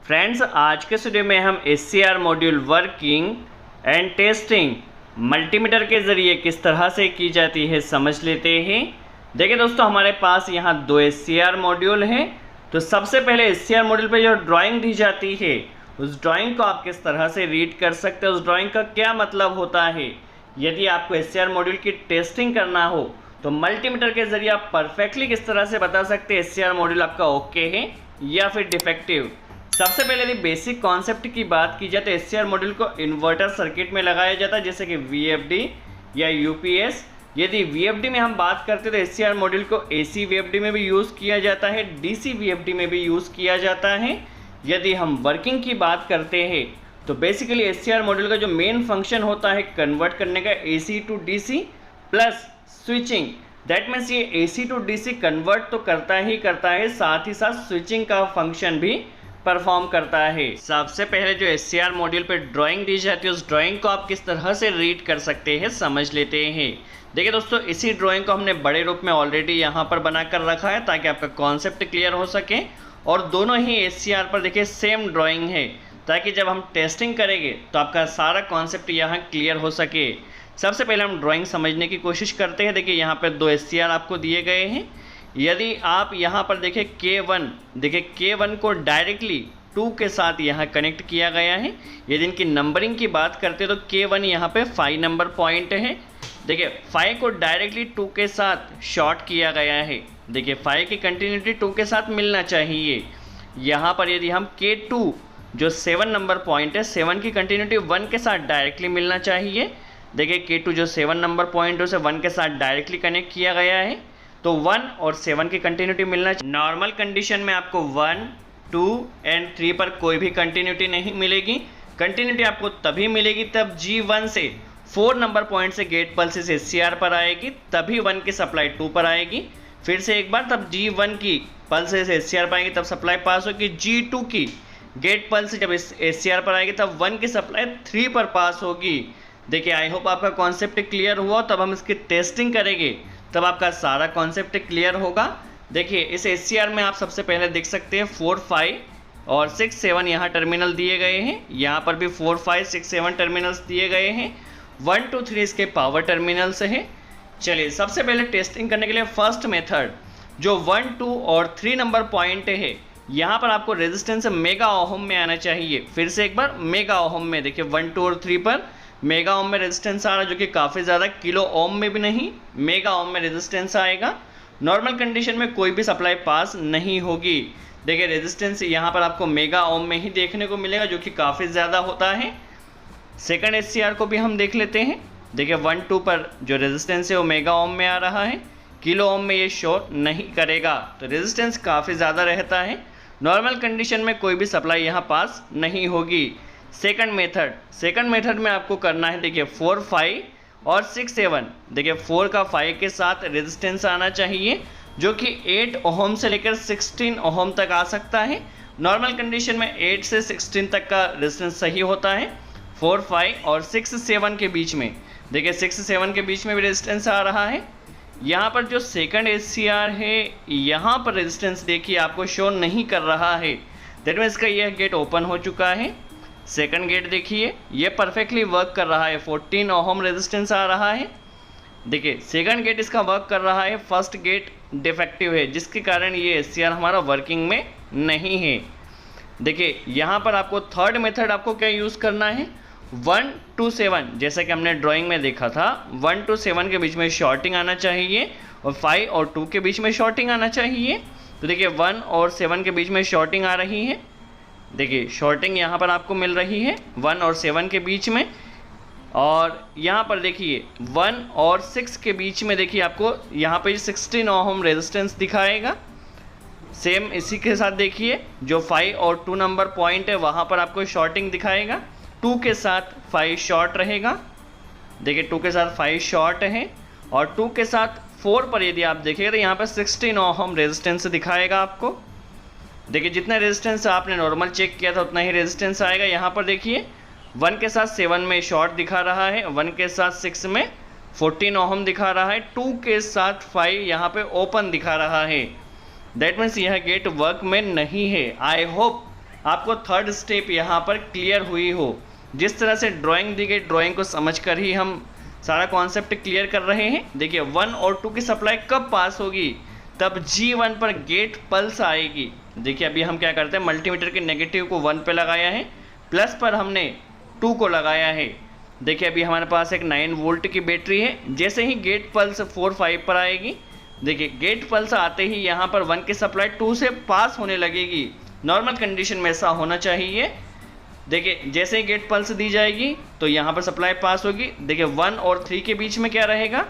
Friends, आज के video में हम SCR module working and testing multimeter के ज़रिए किस तरह से की जाती है समझ लेते हैं। देखिए दोस्तों, हमारे पास यहाँ दो SCR मॉड्यूल हैं। तो सबसे पहले SCR मॉड्यूल पे जो ड्राइंग दी जाती है उस ड्राइंग को आप किस तरह से रीड कर सकते हैं, उस ड्राइंग का क्या मतलब होता है। यदि आपको SCR मॉड्यूल की टेस्टिंग करना हो तो मल्टीमीटर के ज़रिए आप परफेक्टली किस तरह से बता सकते हैं SCR मॉड्यूल आपका ओके है या फिर डिफेक्टिव। सबसे पहले यदि बेसिक कॉन्सेप्ट की बात की जाए तो SCR मॉड्यूल को इन्वर्टर सर्किट में लगाया जाता है, जैसे कि VFD या UPS। यदि VFD में हम बात करते हैं तो SCR मॉड्यूल को AC VFD में भी यूज़ किया जाता है, DC VFD में भी यूज़ किया जाता है। यदि हम वर्किंग की बात करते हैं तो बेसिकली SCR मॉड्यूल का जो मेन फंक्शन होता है कन्वर्ट करने का AC to DC plus switching. That means ये AC टू DC कन्वर्ट तो करता ही करता है, साथ ही साथ स्विचिंग का फंक्शन भी परफॉर्म करता है। सबसे पहले जो SCR मॉड्यूल पे ड्राइंग दी जाती है उस ड्राइंग को आप किस तरह से रीड कर सकते हैं समझ लेते हैं। देखिए दोस्तों, इसी ड्राइंग को हमने बड़े रूप में ऑलरेडी यहाँ पर बना कर रखा है ताकि आपका कॉन्सेप्ट क्लियर हो सके। और दोनों ही SCR पर देखिए सेम ड्राइंग है, ताकि जब हम टेस्टिंग करेंगे तो आपका सारा कॉन्सेप्ट यहाँ क्लियर हो सके। सबसे पहले हम ड्राइंग समझने की कोशिश करते हैं। देखिए यहाँ पर दो SCR आपको दिए गए हैं। यदि आप यहाँ पर देखें K1, देखिए K1 को डायरेक्टली 2 के साथ यहाँ कनेक्ट किया गया है। यदि इनकी नंबरिंग की बात करते हैं तो K1 यहाँ पे 5 नंबर पॉइंट है। देखिए 5 को डायरेक्टली 2 के साथ शॉर्ट किया गया है। देखिए 5 की कंटिन्यूटी 2 के साथ मिलना चाहिए। यहाँ पर यदि हम K2 जो 7 नंबर पॉइंट है, 7 की कंटिन्यूटी 1 के साथ डायरेक्टली मिलना चाहिए। देखिए K2 जो 7 नंबर पॉइंट है उसे 1 के साथ डायरेक्टली कनेक्ट किया गया है, तो 1 और 7 की कंटिन्यूटी मिलना चाहिए। नॉर्मल कंडीशन में आपको 1, 2 एंड 3 पर कोई भी कंटिन्यूटी नहीं मिलेगी। कंटिन्यूटी आपको तभी मिलेगी तब G1 से 4 नंबर पॉइंट से गेट पल्सेस SCR पर आएगी, तभी 1 की सप्लाई 2 पर आएगी। फिर से एक बार तब G1 की पल्सेस SCR पर आएगी तब सप्लाई पास होगी। G2 की गेट पल्स जब SCR पर आएगी तब 1 की सप्लाई 3 पर पास होगी। देखिए आई होप आपका कॉन्सेप्ट क्लियर हुआ। तब हम इसकी टेस्टिंग करेंगे तब आपका सारा कॉन्सेप्ट क्लियर होगा। देखिए इस SCR में आप सबसे पहले देख सकते हैं 4, 5 और 6, 7 यहाँ टर्मिनल दिए गए हैं। यहाँ पर भी 4, 5, 6, 7 टर्मिनल्स दिए गए हैं। 1, 2, 3 इसके पावर टर्मिनल्स हैं। चलिए सबसे पहले टेस्टिंग करने के लिए फर्स्ट मेथड जो 1, 2 और 3 नंबर पॉइंट है, यहाँ पर आपको रेजिस्टेंस मेगा ओहम में आना चाहिए। फिर से एक बार मेगा ओहम में, देखिए 1, 2 और 3 पर मेगा ओम में रेजिस्टेंस आ रहा है, जो कि काफ़ी ज़्यादा, किलो ओम में भी नहीं, मेगा ओम में रेजिस्टेंस आएगा। नॉर्मल कंडीशन में कोई भी सप्लाई पास नहीं होगी। देखिए रेजिस्टेंस यहाँ पर आपको मेगा ओम में ही देखने को मिलेगा, जो कि काफ़ी ज़्यादा होता है। सेकंड SCR को भी हम देख लेते हैं। देखिए 1, 2 पर जो रेजिस्टेंस है वो मेगा ओम में आ रहा है, किलो ओम में ये शो नहीं करेगा, तो रेजिस्टेंस काफ़ी ज़्यादा रहता है। नॉर्मल कंडीशन में कोई भी सप्लाई यहाँ पास नहीं होगी। सेकंड मेथड में आपको करना है, देखिए 4, 5 और 6, 7। देखिए 4 का 5 के साथ रेजिस्टेंस आना चाहिए, जो कि 8 ओहम से लेकर 16 ओहम तक आ सकता है। नॉर्मल कंडीशन में 8 से 16 तक का रेजिस्टेंस सही होता है। 4, 5 और 6, 7 के बीच में, देखिए 6, 7 के बीच में भी रेजिस्टेंस आ रहा है। यहाँ पर जो सेकंड SCR है, यहाँ पर रेजिस्टेंस देखिए आपको शो नहीं कर रहा है। दैट मीन्स का यह गेट ओपन हो चुका है। सेकंड गेट देखिए ये परफेक्टली वर्क कर रहा है, 14 ओहम रेजिस्टेंस आ रहा है। देखिए सेकंड गेट इसका वर्क कर रहा है, फर्स्ट गेट डिफेक्टिव है, जिसके कारण ये SCR हमारा वर्किंग में नहीं है। देखिए यहाँ पर आपको थर्ड मेथड आपको क्या यूज़ करना है, 1 to 7, जैसा कि हमने ड्राइंग में देखा था 1 to 7 के बीच में शॉर्टिंग आना चाहिए और 5 और 2 के बीच में शॉर्टिंग आना चाहिए। तो देखिए 1 और 7 के बीच में शॉर्टिंग आ रही है। देखिए शॉर्टिंग यहाँ पर आपको मिल रही है 1 और 7 के बीच में। और यहाँ पर देखिए 1 और 6 के बीच में देखिए आपको यहाँ पे 16 ओहम रेजिस्टेंस दिखाएगा। सेम इसी के साथ देखिए जो 5 और 2 नंबर पॉइंट है वहाँ पर आपको शॉर्टिंग दिखाएगा। 2 के साथ 5 शॉर्ट रहेगा। देखिए 2 के साथ 5 शॉर्ट है और 2 के साथ 4 पर यदि आप देखिएगा तो यहाँ पर 16 ओहम रेजिस्टेंस दिखाएगा आपको। देखिए जितना रेजिस्टेंस आपने नॉर्मल चेक किया था उतना ही रेजिस्टेंस आएगा। यहाँ पर देखिए 1 के साथ 7 में शॉर्ट दिखा रहा है, 1 के साथ 6 में 14 ओहम दिखा रहा है, 2 के साथ 5 यहाँ पे ओपन दिखा रहा है। दैट मीन्स यह गेट वर्क में नहीं है। आई होप आपको थर्ड स्टेप यहाँ पर क्लियर हुई हो। जिस तरह से ड्राइंग दी गई, ड्राइंग को समझकर ही हम सारा कॉन्सेप्ट क्लियर कर रहे हैं। देखिए 1 और 2 की सप्लाई कब पास होगी, तब G1 पर गेट पल्स आएगी। देखिए अभी हम क्या करते हैं, मल्टीमीटर के नेगेटिव को 1 पे लगाया है, प्लस पर हमने 2 को लगाया है। देखिए अभी हमारे पास एक 9 वोल्ट की बैटरी है। जैसे ही गेट पल्स 4-5 पर आएगी, देखिए गेट पल्स आते ही यहाँ पर 1 की सप्लाई 2 से पास होने लगेगी। नॉर्मल कंडीशन में ऐसा होना चाहिए। देखिए जैसे ही गेट पल्स दी जाएगी तो यहाँ पर सप्लाई पास होगी। देखिए 1 और 3 के बीच में क्या रहेगा,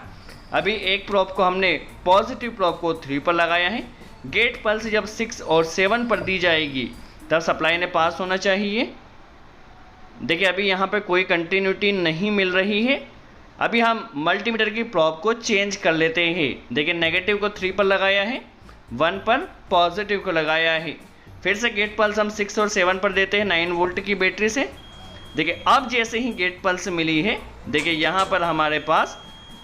अभी एक प्रोब को हमने पॉजिटिव प्रोब को 3 पर लगाया है। गेट पल्स जब 6 और 7 पर दी जाएगी तब सप्लाई ने पास होना चाहिए। देखिए अभी यहाँ पर कोई कंटिन्यूटी नहीं मिल रही है। अभी हम मल्टीमीटर की प्रोब को चेंज कर लेते हैं। देखिए नेगेटिव को 3 पर लगाया है, 1 पर पॉजिटिव को लगाया है। फिर से गेट पल्स हम 6 और 7 पर देते हैं 9 वोल्ट की बैटरी से। देखिए अब जैसे ही गेट पल्स मिली है, देखिए यहाँ पर हमारे पास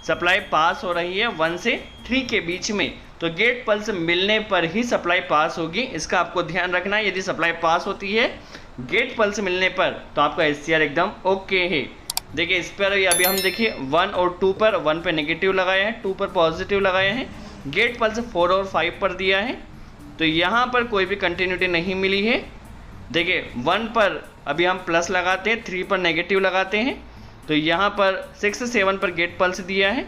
सप्लाई पास हो रही है 1 से 3 के बीच में। तो गेट पल्स मिलने पर ही सप्लाई पास होगी, इसका आपको ध्यान रखना है। यदि सप्लाई पास होती है गेट पल्स मिलने पर तो आपका SCR एकदम ओके है। देखिए इस पर अभी हम देखिए 1 और 2 पर, 1 पे नेगेटिव लगाया है, 2 पर पॉजिटिव लगाया है। गेट पल्स 4 और 5 पर दिया है, तो यहाँ पर कोई भी कंटिन्यूटी नहीं मिली है। देखिए 1 पर अभी हम प्लस लगाते हैं, 3 पर नेगेटिव लगाते हैं, तो यहाँ पर 6-7 पर गेट पल्स दिया है।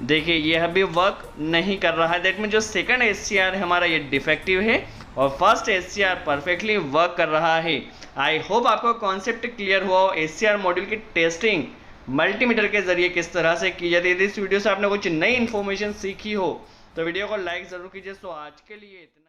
देखिए यह भी वर्क नहीं कर रहा है। दैट मीन जो सेकंड SCR है हमारा ये डिफेक्टिव है और फर्स्ट SCR परफेक्टली वर्क कर रहा है। आई होप आपको कॉन्सेप्ट क्लियर हुआ हो SCR मॉड्यूल की टेस्टिंग मल्टीमीटर के जरिए किस तरह से की जाती है। यदि इस वीडियो से आपने कुछ नई इन्फॉर्मेशन सीखी हो तो वीडियो को लाइक ज़रूर कीजिए। सो आज के लिए इतना।